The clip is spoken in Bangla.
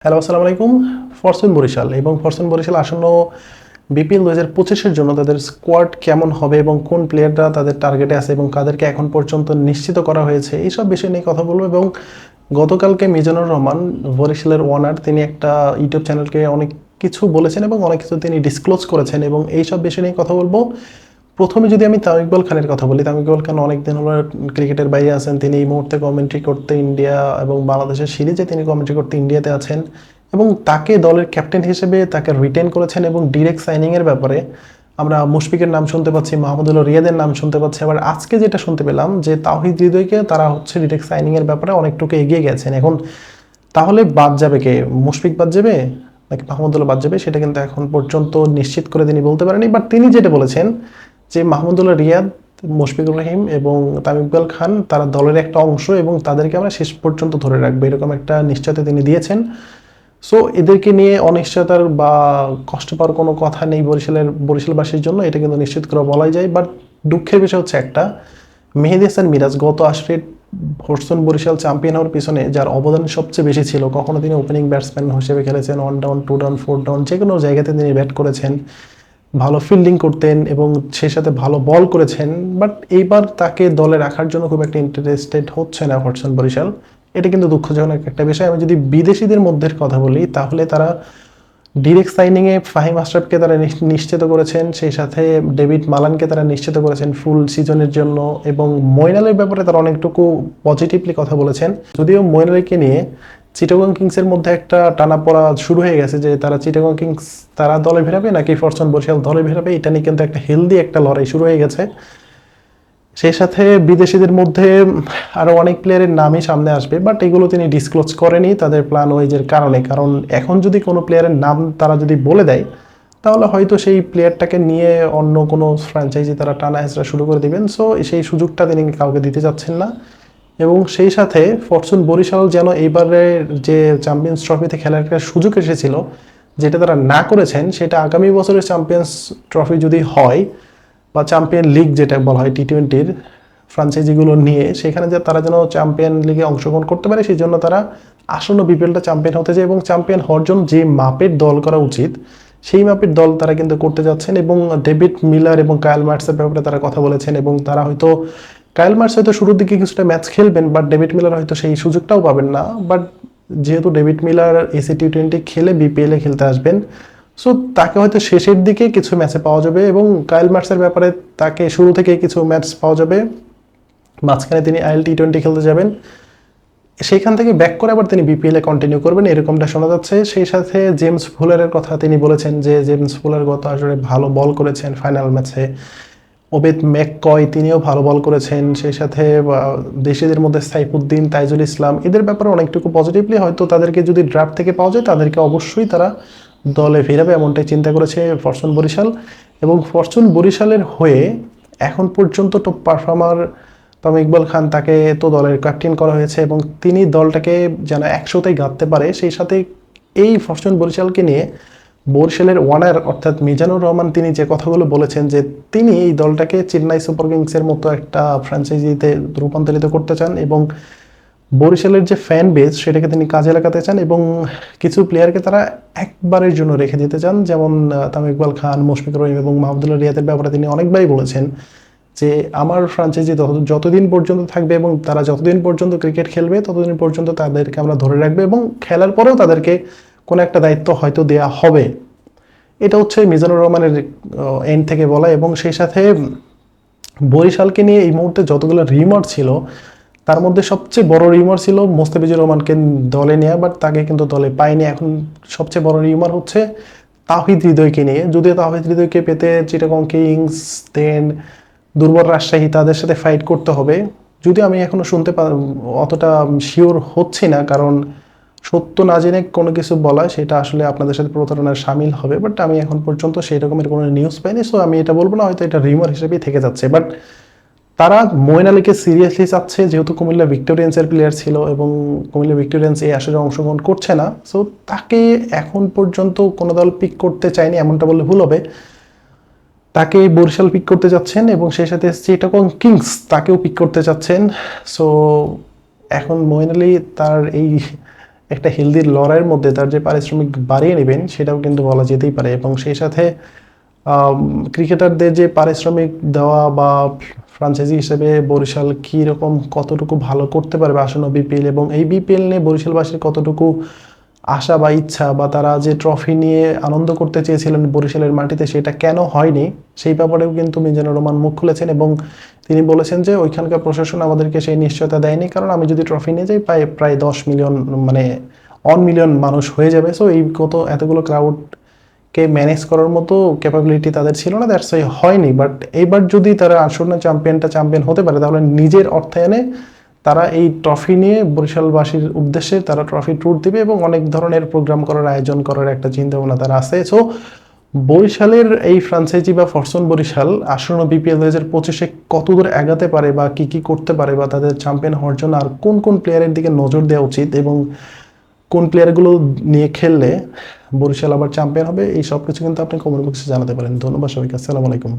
হ্যালো, আসসালামু আলাইকুম। ফরচুন বরিশাল এবং ফরচুন বরিশাল আসন্ন বিপিএল 2025-এর জন্য তাদের স্কোয়াড কেমন হবে এবং কোন প্লেয়াররা তাদের টার্গেটে আছে এবং কাদেরকে এখন পর্যন্ত নিশ্চিত করা হয়েছে, এইসব বিষয় নিয়ে কথা বলবো। এবং গতকালকে মিজানুর রহমান, বরিশালের ওনার, তিনি একটা ইউটিউব চ্যানেলকে অনেক কিছু বলেছেন এবং অনেক কিছু তিনি ডিসক্লোজ করেছেন এবং এইসব বিষয় নিয়ে কথা বলবো। প্রথমে যদি আমি তামিম ইকবাল খানের কথা বলি, তামিম ইকবাল খান অনেকদিন হলো ক্রিকেটের বাইরে আছেন। তিনি এই মুহূর্তে কমেন্ট্রি করতে ইন্ডিয়া এবং বাংলাদেশের সিরিজে তিনি কমেন্ট্রি করতে ইন্ডিয়াতে আছেন এবং তাকে দলের ক্যাপ্টেন হিসেবে তাকে রিটেন করেছেন। এবং ডিরেক্ট সাইনিংয়ের ব্যাপারে আমরা মুশফিকের নাম শুনতে পাচ্ছি, মাহমুদুল্লাহ রিয়াদের নাম শুনতে পাচ্ছি। আবার আজকে যেটা শুনতে পেলাম যে তাওহিদ হৃদয়কে তারা ডিরেক্ট সাইনিংয়ের ব্যাপারে অনেকটুকু এগিয়ে গেছেন। এখন তাহলে বাদ যাবে কে? মুশফিক বাদ যাবে নাকি মাহমুদুল্লাহ বাদ যাবে, সেটা কিন্তু এখন পর্যন্ত নিশ্চিত করে তিনি বলতে পারেনি। বাট তিনি যেটা বলেছেন যে মাহমুদুল্লাহ রিয়াদ, মুশফিকুর রহিম এবং তামিম ইকবাল খান তারা দলের একটা অংশ এবং তাদেরকে আমরা শেষ পর্যন্ত ধরে রাখবো, এরকম একটা নিশ্চয়তা তিনি দিয়েছেন। সো এদেরকে নিয়ে অনিশ্চয়তার বা কষ্ট পাওয়ার কোনো কথা নেই বরিশালবাসীর জন্য, এটা কিন্তু নিশ্চিত করে বলাই যায়। বাট দুঃখের বিষয় হচ্ছে একটা, মেহেদী হাসান মিরাজ গত আসরে ফরচুন বরিশাল চ্যাম্পিয়ন হওয়ার পিছনে যার অবদান সবচেয়ে বেশি ছিল, কখনো তিনি ওপেনিং ব্যাটসম্যান হিসেবে খেলেছেন, 1 ডাউন 2 ডাউন 4 ডাউন যে কোনো জায়গাতে তিনি ব্যাট করেছেন, ভালো ফিল্ডিং করতেন এবং সেই সাথে ভালো বল করেছেন। বাট এইবার তাকে দলে রাখার জন্য খুব একটা ইন্টারেস্টেড হচ্ছে না ফরচুন বরিশাল। এটা কিন্তু দুঃখজনক একটা বিষয়। আমি যদি বিদেশিদের মধ্যে কথা বলি, তাহলে তারা ডিরেক্ট সাইনিংয়ে ফাহিম আশরাফকে তারা নিশ্চিত করেছেন, সেই সাথে ডেভিড মালানকে তারা নিশ্চিত করেছেন ফুল সিজনের জন্য। এবং মঈন আলীর ব্যাপারে তারা অনেকটুকু পজিটিভলি কথা বলেছেন, যদিও মঈন আলীকে নিয়ে চিটাগং কিংসের মধ্যে একটা টানাপড়া শুরু হয়ে গেছে যে তারা চিটাগং কিংস তারা দলে ফেরাবে নাকি ফরচুন বরিশাল দলে ফেরাবে, এটা নিয়ে কিন্তু একটা হেলদি একটা লড়াই শুরু হয়ে গেছে। সেই সাথে বিদেশিদের মধ্যে আরও অনেক প্লেয়ারের নামই সামনে আসবে, বাট এগুলো তিনি ডিসক্লোজ করেনি তাদের প্ল্যান ওয়াইজের কারণে। কারণ এখন যদি কোনো প্লেয়ারের নাম তারা যদি বলে দেয়, তাহলে হয়তো সেই প্লেয়ারটাকে নিয়ে অন্য কোনো ফ্র্যাঞ্চাইজি তারা টানা হেঁচড়া শুরু করে দিবেন। সো সেই সুযোগটা তিনি কাউকে দিতে যাচ্ছেন না। এবং সেই সাথে ফরচুন বরিশাল যেন এইবারের যে চ্যাম্পিয়ন্স ট্রফিতে খেলার একটা সুযোগ এসেছিল, যেটা তারা না করেছেন, সেটা আগামী বছরের চ্যাম্পিয়ন্স ট্রফি যদি হয় বা চ্যাম্পিয়ন লিগ যেটা বলা হয় টি-20-র ফ্রাঞ্চাইজিগুলো নিয়ে, সেখানে যে তারা যেন চ্যাম্পিয়ন লিগে অংশগ্রহণ করতে পারে, সেই জন্য তারা আসন্ন বিপিএলটা চ্যাম্পিয়ন হতে চায় এবং চ্যাম্পিয়ন হওয়ার জন্য যে মাপের দল করা উচিত সেই মাপের দল তারা কিন্তু করতে যাচ্ছেন। এবং ডেভিড মিলার এবং কায়েল মার্কসের ব্যাপারে তারা কথা বলেছেন এবং তারা হয়তো কায়েল মার্কস হয়তো শুরুর দিকে কিছুটা ম্যাচ খেলবেন, বাট ডেভিড মিলার হয়তো সেই সুযোগটাও পাবেন না। বাট যেহেতু ডেভিড মিলার এসি টি-20 খেলে বিপিএলে খেলতে আসবেন, সো তাকে হয়তো শেষের দিকে কিছু ম্যাচে পাওয়া যাবে। এবং কায়েল মার্কসের ব্যাপারে তাকে শুরু থেকে কিছু ম্যাচ পাওয়া যাবে, মাঝখানে তিনি আইএল টি-20 খেলতে যাবেন, সেইখান থেকে ব্যাক করে আবার তিনি বিপিএলে কন্টিনিউ করবেন, এরকমটা শোনা যাচ্ছে। সেই সাথে জেমস ফুলারের কথা তিনি বলেছেন যে জেমস ফুলার গত আসরে ভালো বল করেছেন ফাইনাল ম্যাচে। ওবেদ ম্যাককয় তিনিও ভালো বল করেছেন। সেই সাথে দেশিদের মধ্যে সাইফুদ্দিন, তাইজুল ইসলাম, এদের ব্যাপারে অনেকটুকু পজিটিভলি হয়তো তাদেরকে যদি ড্রাফট থেকে পাওয়া যায়, তাদেরকে অবশ্যই তারা দলে ফেরাবে, এমনটাই চিন্তা করেছে ফরচুন বরিশাল। এবং ফরচুন বরিশালের হয়ে এখন পর্যন্ত টপ পারফর্মার তামিম ইকবাল খান, তাকে তো দলের ক্যাপ্টেন করা হয়েছে এবং তিনি দলটাকে যেন একশোতেই গাঁথতে পারে। সেই সাথে এই ফরচুন বরিশালকে নিয়ে বরিশালের ওয়ানার অর্থাৎ মিজানুর রহমান তিনি যে কথাগুলো বলেছেন যে তিনি এই দলটাকে চেন্নাই সুপার কিংসের মতো একটা ফ্র্যাঞ্চাইজিতে রূপান্তরিত করতে চান এবং বরিশালের যে ফ্যান বেস সেটাকে তিনি কাজে লাগাতে চান এবং কিছু প্লেয়ারকে তারা একবারের জন্য রেখে দিতে চান, যেমন তামিম ইকবাল খান, মুশফিকুর রহিম এবং মাহমুদুল্লাহ রিয়াদের ব্যাপারে তিনি অনেকবারই বলেছেন যে আমার ফ্র্যাঞ্চাইজি যতদিন পর্যন্ত থাকবে এবং তারা যতদিন পর্যন্ত ক্রিকেট খেলবে ততদিন পর্যন্ত তাদেরকে আমরা ধরে রাখবো এবং খেলার পরেও তাদেরকে কোনো একটা দায়িত্ব হয়তো দেয়া হবে। এটা হচ্ছে মিজানুর রহমানের এন্ড থেকে বলা। এবং সেই সাথে বরিশালকে নিয়ে এই মুহূর্তে যতগুলো রিউমার ছিল, তার মধ্যে সবচেয়ে বড় রিউমার ছিল মোস্তাফিজুর রহমানকে দলে নেওয়া, বাট তাকে কিন্তু দলে পায়নি। এখন সবচেয়ে বড় রিউমার হচ্ছে তাওহিদ হৃদয়কে নিয়ে। যদিও তাওহিদ হৃদয়কে পেতে চিটাগং কিংস, দেন দুর্বল রাজশাহী, তাদের সাথে ফাইট করতে হবে। যদিও আমি এখনো অতটা শিওর হচ্ছি না, কারণ সত্য না জেনে কোনো কিছু বলা সেটা আসলে আপনাদের সাথে প্রতারণার সামিল হবে। বাট আমি এখন পর্যন্ত সেই রকমের কোনো নিউজ পাইনি, সো আমি এটা বলবো না, হয়তো এটা রিউমার হিসেবেই থেকে যাচ্ছে। বাট তারা মঈন আলীকে সিরিয়াসলি চাচ্ছে, যেহেতু কুমিল্লা ভিক্টোরিয়ান্সের প্লেয়ার ছিল এবং কুমিল্লা ভিক্টোরিয়ান্স এই আসরে অংশগ্রহণ করছে না, সো তাকে এখন পর্যন্ত কোনো দল পিক করতে চায়নি, এমনটা বললে ভুল হবে। তাকে বরিশাল পিক করতে যাচ্ছেন এবং সেই সাথে চিটাগং কিংস তাকেও পিক করতে চাচ্ছেন। সো এখন মঈন আলী তার এই একটা হেলদি লড়াইয়ের মধ্যে তার যে পারিশ্রমিক বাড়িয়ে নেবেন সেটাও কিন্তু বলা যেতেই পারে। এবং সেই সাথে ক্রিকেটারদের যে পারিশ্রমিক দেওয়া বা ফ্রাঞ্চাইজি হিসেবে বরিশাল কী রকম কতটুকু ভালো করতে পারবে আসন্ন বিপিএল, এবং এই বিপিএল নিয়ে বরিশালবাসীর কতটুকু আশা বা ইচ্ছা, বা তারা যে ট্রফি নিয়ে আনন্দ করতে চেয়েছিলেন বরিশালের মাটিতে সেটা কেন হয়নি, সেই ব্যাপারেও কিন্তু মিজানুর রহমান মুখ খুলেছেন। এবং তিনি বলেছেন যে ওইখানকার প্রশাসন আমাদেরকে সেই নিশ্চয়তা দেয়নি, কারণ আমি যদি ট্রফি নিয়ে যাই প্রায় প্রায় 10 মিলিয়ন, মানে 1 মিলিয়ন মানুষ হয়ে যাবে। সো এই এতগুলো ক্রাউডকে ম্যানেজ করার মতো ক্যাপাবিলিটি তাদের ছিল না, দ্যাটস ওয়াই হয়নি। বাট এইবার যদি তারা আসন্ন চ্যাম্পিয়ন হতে পারে, তাহলে নিজের অর্থায়নে তারা এই ট্রফি নিয়ে বরিশালবাসীর উদ্দেশ্যে তারা ট্রফি ট্যুর দিবে এবং অনেক ধরনের প্রোগ্রাম করার আয়োজন করার একটা চিন্তা ভাবনা তারা আছে। সো বরিশালের এই ফ্রাঞ্চাইজি বা ফরচুন বরিশাল আসন্ন বিপিএল 2025-এ কত দূর এগাতে পারে বা কি কি করতে পারে, বা তাদের চ্যাম্পিয়ন হওয়ার জন্য আর কোন কোন প্লেয়ারের দিকে নজর দেওয়া উচিত এবং কোন প্লেয়ারগুলো নিয়ে খেললে বরিশাল আবার চ্যাম্পিয়ন হবে, এই সব কিছু কিন্তু আপনি কমেন্ট বক্সে জানাতে পারেন। ধন্যবাদ সবাইকে, আসসালামু আলাইকুম।